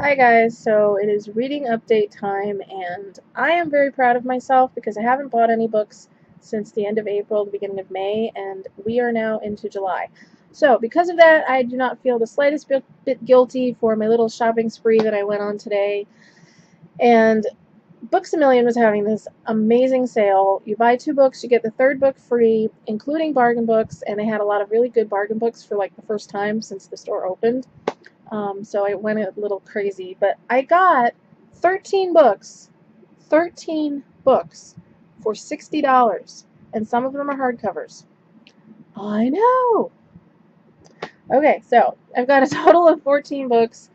Hi guys, so it is reading update time and I am very proud of myself because I haven't bought any books since the end of April, the beginning of May, and we are now into July. So because of that, I do not feel the slightest bit guilty for my little shopping spree that I went on today. And Books A Million was having this amazing sale. You buy 2 books, you get the 3rd book free, including bargain books, and they had a lot of really good bargain books for like the first time since the store opened. So I went a little crazy, but I got 13 books for $60, and some of them are hardcovers. I know! Okay, so I've got a total of 14 books,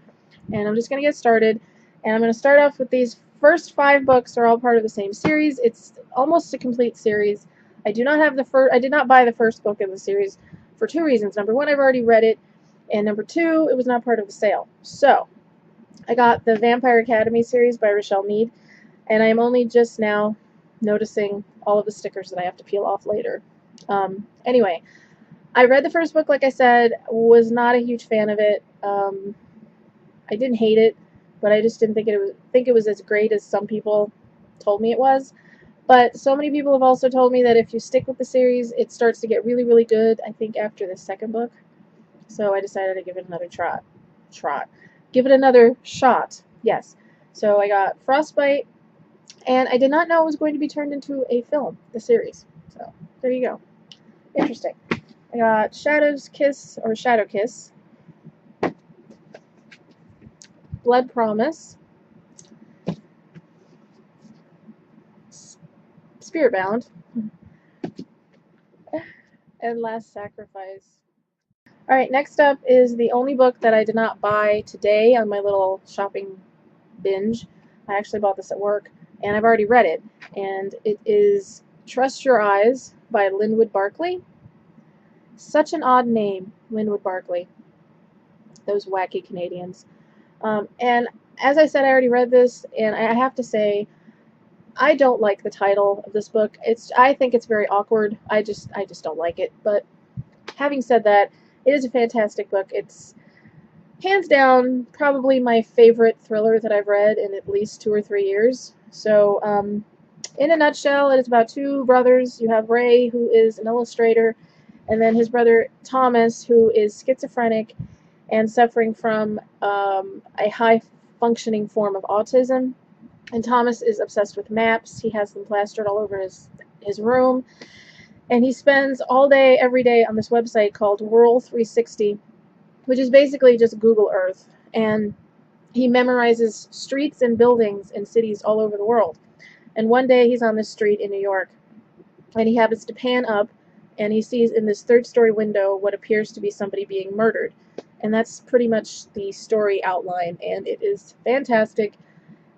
and I'm just going to get started, and I'm going to start off with these first 5 books are all part of the same series. It's almost a complete series. I did not buy the first book in the series for 2 reasons. Number 1, I've already read it. And number 2, it was not part of the sale. So, I got the Vampire Academy series by Rochelle Mead, and I am only just now noticing all of the stickers that I have to peel off later. Anyway, I read the first book, like I said, was not a huge fan of it. I didn't hate it, but I just didn't think it was as great as some people told me it was. But so many people have also told me that if you stick with the series, it starts to get really, really good, I think, after the second book. So I decided to give it another give it another shot. Yes. So I got Frostbite, and I did not know it was going to be turned into a film, the series. So there you go. Interesting. I got Shadow Kiss, Blood Promise, Spiritbound, and Last Sacrifice. Alright, next up is the only book that I did not buy today on my little shopping binge. I actually bought this at work, and I've already read it. And it is Trust Your Eyes by Linwood Barclay. Such an odd name, Linwood Barclay. Those wacky Canadians. And as I said, I already read this, and I have to say, I don't like the title of this book. I think it's very awkward. I just don't like it. But having said that, it is a fantastic book. It's hands down probably my favorite thriller that I've read in at least 2 or 3 years. So, in a nutshell, it is about 2 brothers. You have Ray, who is an illustrator, and then his brother Thomas, who is schizophrenic and suffering from a high-functioning form of autism. And Thomas is obsessed with maps. He has them plastered all over his room. And he spends all day, every day on this website called Whirl 360, which is basically just Google Earth. And he memorizes streets and buildings in cities all over the world. And one day he's on this street in New York, and he happens to pan up, and he sees in this 3rd-story window what appears to be somebody being murdered. And that's pretty much the story outline, and it is fantastic.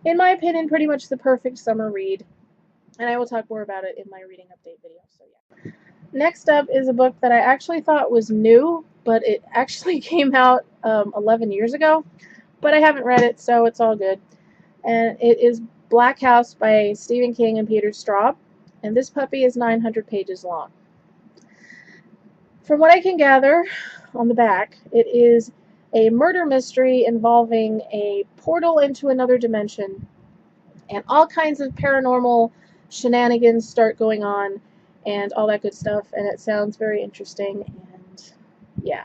In my opinion, pretty much the perfect summer read. And I will talk more about it in my reading update video. So yeah. Next up is a book that I actually thought was new, but it actually came out 11 years ago. But I haven't read it, so it's all good. And it is Black House by Stephen King and Peter Straub. And this puppy is 900 pages long. From what I can gather on the back, it is a murder mystery involving a portal into another dimension. And all kinds of paranormal shenanigans start going on and all that good stuff, and it sounds very interesting. And yeah,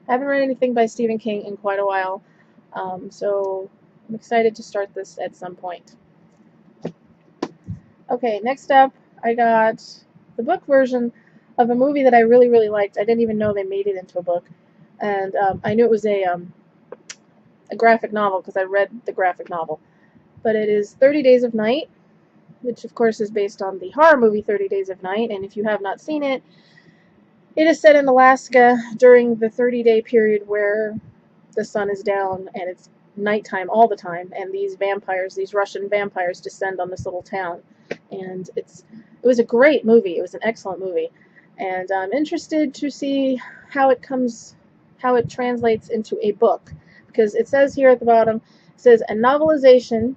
I haven't read anything by Stephen King in quite a while, so I'm excited to start this at some point. Okay, next up, I got the book version of a movie that I really, really liked. I didn't even know they made it into a book, and I knew it was a graphic novel because I read the graphic novel. But it is 30 Days of Night, which of course is based on the horror movie 30 Days of Night, and if you have not seen it, it is set in Alaska during the 30-day period where the sun is down and it's nighttime all the time, and these Russian vampires descend on this little town. And it was a great movie. It was an excellent movie, and I'm interested to see how it translates into a book, because it says here at the bottom, it says a novelization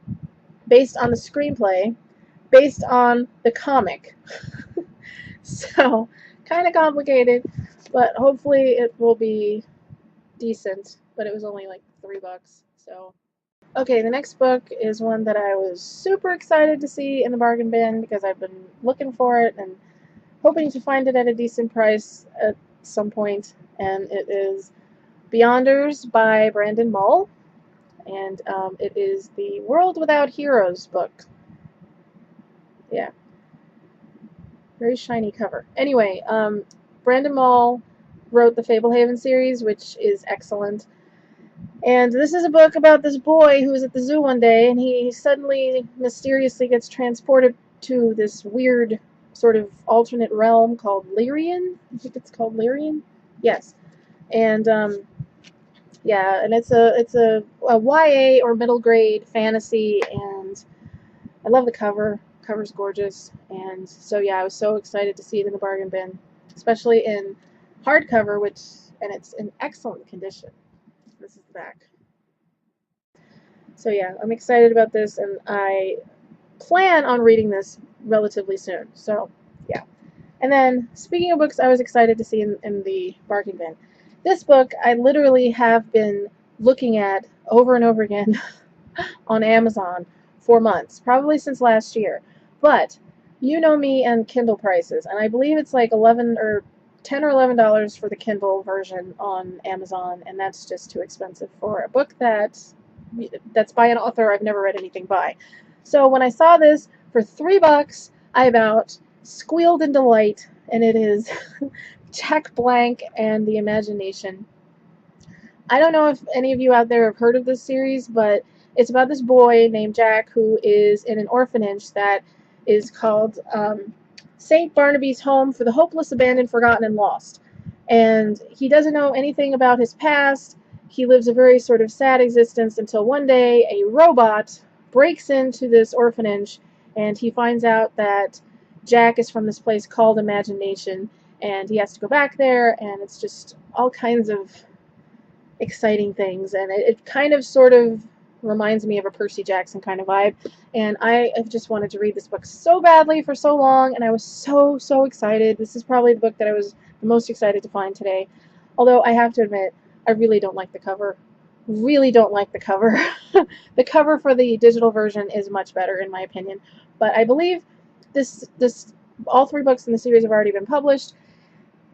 based on the screenplay based on the comic. So, kind of complicated, but hopefully it will be decent. But it was only like $3, so Okay, the next book is one that I was super excited to see in the bargain bin because I've been looking for it and hoping to find it at a decent price at some point, and it is Beyonders by Brandon Mull, and it is the World Without Heroes book. Yeah, very shiny cover. Anyway, Brandon Mull wrote the Fablehaven series, which is excellent. And this is a book about this boy who was at the zoo one day, and he suddenly, mysteriously gets transported to this weird sort of alternate realm called Lyrian. I think it's called Lyrian. Yes. And yeah, and it's a YA or middle grade fantasy, and I love the cover. Cover's gorgeous, and so yeah, I was so excited to see it in the bargain bin, especially in hardcover, and it's in excellent condition. This is the back. So yeah, I'm excited about this, and I plan on reading this relatively soon. So yeah. And then, speaking of books I was excited to see in the bargain bin, this book I literally have been looking at over and over again on Amazon for months, probably since last year. But you know me and Kindle prices, and I believe it's like $10 or $11 for the Kindle version on Amazon, and that's just too expensive for a book that's by an author I've never read anything by. So when I saw this for $3, I about squealed in delight, and it is Jack Blank and the Imagination. I don't know if any of you out there have heard of this series, but it's about this boy named Jack who is in an orphanage that is called St. Barnaby's Home for the Hopeless, Abandoned, Forgotten, and Lost. And he doesn't know anything about his past. He lives a very sort of sad existence until one day a robot breaks into this orphanage, and he finds out that Jack is from this place called Imagination, and he has to go back there, and it's just all kinds of exciting things, and it kind of sort of reminds me of a Percy Jackson kind of vibe, and I have just wanted to read this book so badly for so long, and I was so excited. This is probably the book that I was the most excited to find today, although I have to admit I really don't like the cover. Really don't like the cover. The cover for the digital version is much better in my opinion, but I believe this all 3 books in the series have already been published,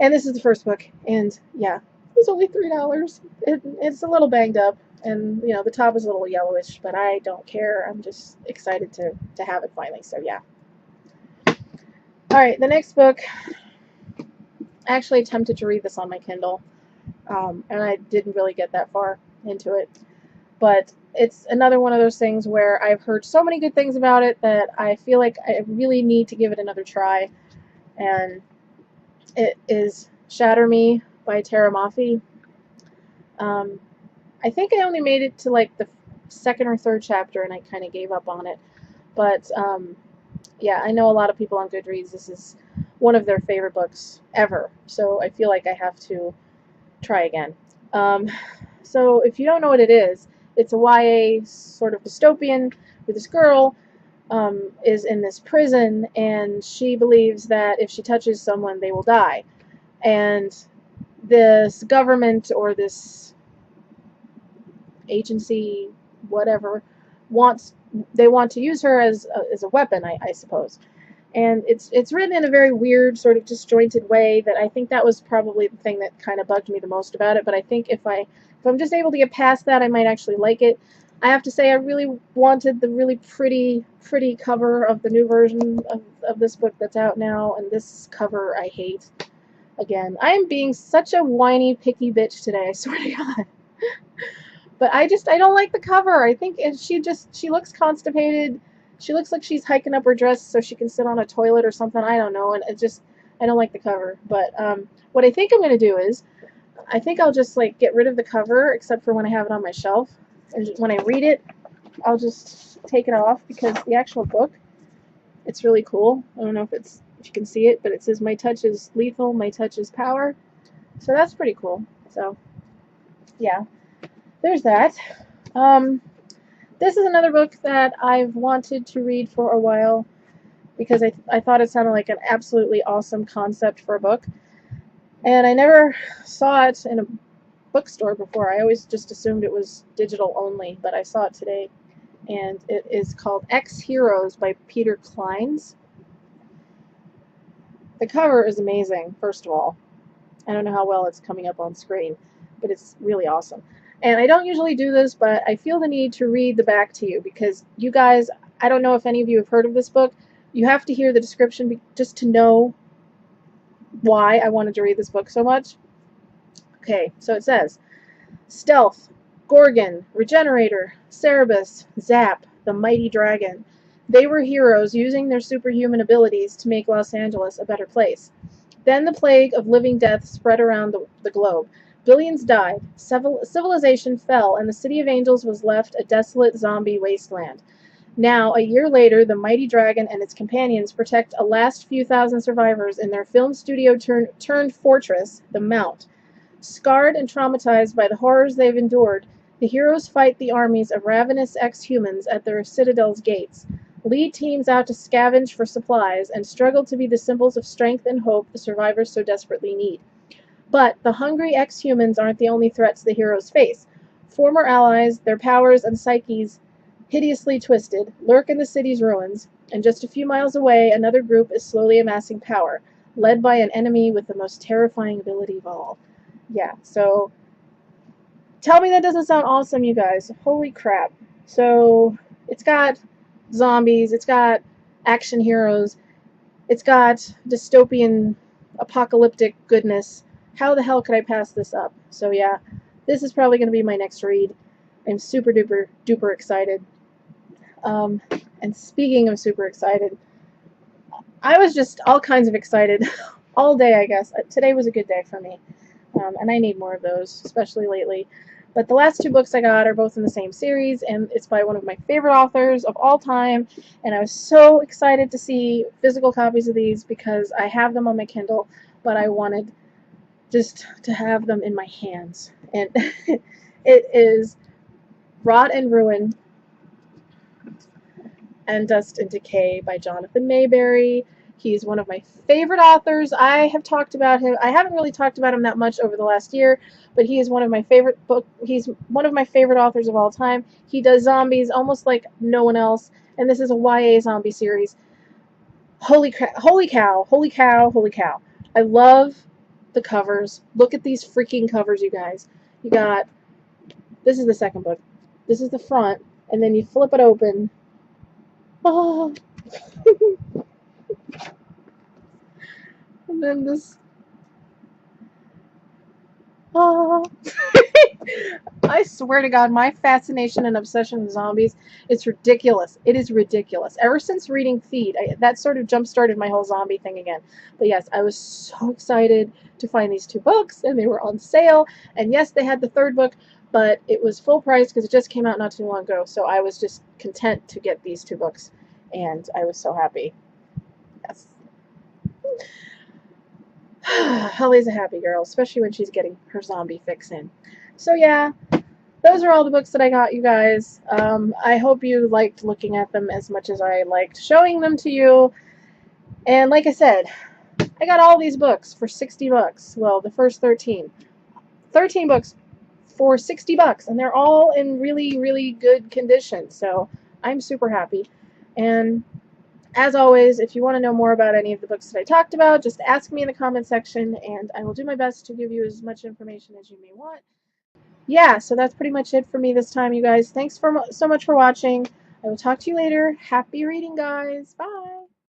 and this is the first book, and yeah, it was only $3. It's a little banged up, and you know the top is a little yellowish, but I don't care. I'm just excited to have it finally. So yeah. All right, the next book. I actually attempted to read this on my Kindle, and I didn't really get that far into it. But it's another one of those things where I've heard so many good things about it that I feel like I really need to give it another try. And it is Shatter Me by Tara Mafi. I think I only made it to like the 2nd or 3rd chapter, and I kind of gave up on it. But yeah, I know a lot of people on Goodreads, this is one of their favorite books ever. So I feel like I have to try again. So if you don't know what it is, it's a YA sort of dystopian where this girl is in this prison, and she believes that if she touches someone, they will die. And this government or this agency, whatever, they want to use her as a weapon, I suppose. And it's written in a very weird, sort of disjointed way that I think that was probably the thing that kind of bugged me the most about it. But I think if I'm just able to get past that, I might actually like it. I have to say I really wanted the really pretty cover of the new version of this book that's out now, and this cover I hate. Again, I am being such a whiny, picky bitch today, I swear to God. But I don't like the cover. I think she looks constipated. She looks like she's hiking up her dress so she can sit on a toilet or something. I don't know, and I don't like the cover. But what I think I'm gonna do is, I think I'll just like get rid of the cover, except for when I have it on my shelf, and when I read it, I'll just take it off, because the actual book, it's really cool. I don't know if you can see it, but it says "My touch is lethal, my touch is power," so that's pretty cool. So yeah, there's that. This is another book that I've wanted to read for a while, because I thought it sounded like an absolutely awesome concept for a book, and I never saw it in a bookstore before. I always just assumed it was digital only, but I saw it today, and it is called X Heroes by Peter Clines. The cover is amazing, first of all. I don't know how well it's coming up on screen, but it's really awesome. And I don't usually do this, but I feel the need to read the back to you because you guys, I don't know if any of you have heard of this book. You have to hear the description just to know why I wanted to read this book so much. Okay, so it says, Stealth, Gorgon, Regenerator, Cerebus, Zap, the mighty dragon. They were heroes using their superhuman abilities to make Los Angeles a better place. Then the plague of living death spread around the globe. Billions died, civilization fell, and the City of Angels was left a desolate zombie wasteland. Now, a year later, the mighty dragon and its companions protect a last few thousand survivors in their film studio turned fortress, the Mount. Scarred and traumatized by the horrors they've endured, the heroes fight the armies of ravenous ex-humans at their citadel's gates, lead teams out to scavenge for supplies, and struggle to be the symbols of strength and hope the survivors so desperately need. But the hungry ex-humans aren't the only threats the heroes face. Former allies, their powers and psyches hideously twisted, lurk in the city's ruins, and just a few miles away, another group is slowly amassing power, led by an enemy with the most terrifying ability of all. Yeah, so tell me that doesn't sound awesome, you guys. Holy crap. So it's got zombies, it's got action heroes, it's got dystopian apocalyptic goodness. How the hell could I pass this up? So yeah, this is probably going to be my next read. I'm super duper duper excited. And speaking of super excited, I was just all kinds of excited all day, I guess. Today was a good day for me. And I need more of those, especially lately. But the last two books I got are both in the same series, and it's by one of my favorite authors of all time, and I was so excited to see physical copies of these because I have them on my Kindle, but I wanted just to have them in my hands. And it is Rot and Ruin and Dust and Decay by Jonathan Mayberry. He's one of my favorite authors. I have talked about him. I haven't really talked about him that much over the last year, but he is one of my favorite he's one of my favorite authors of all time. He does zombies almost like no one else, and this is a YA zombie series. Holy crap, holy cow, holy cow, holy cow. I love the covers. Look at these freaking covers, you guys. You got, this is the second book. This is the front, and then you flip it open. Oh. And then this. Oh. I swear to God, my fascination and obsession with zombies, it's ridiculous. It is ridiculous. Ever since reading Feed, that sort of jump-started my whole zombie thing again. But yes, I was so excited to find these two books, and they were on sale. And yes, they had the third book, but it was full price because it just came out not too long ago. So I was just content to get these two books, and I was so happy. Yes. Holly's a happy girl, especially when she's getting her zombie fix in. So yeah, those are all the books that I got, you guys. I hope you liked looking at them as much as I liked showing them to you. And like I said, I got all these books for 60 bucks. Well, the first 13. 13 books for 60 bucks, and they're all in really, really good condition. So I'm super happy. And as always, if you want to know more about any of the books that I talked about, just ask me in the comment section, and I will do my best to give you as much information as you may want. Yeah, so that's pretty much it for me this time, you guys. Thanks so much for watching. I will talk to you later. Happy reading, guys. Bye!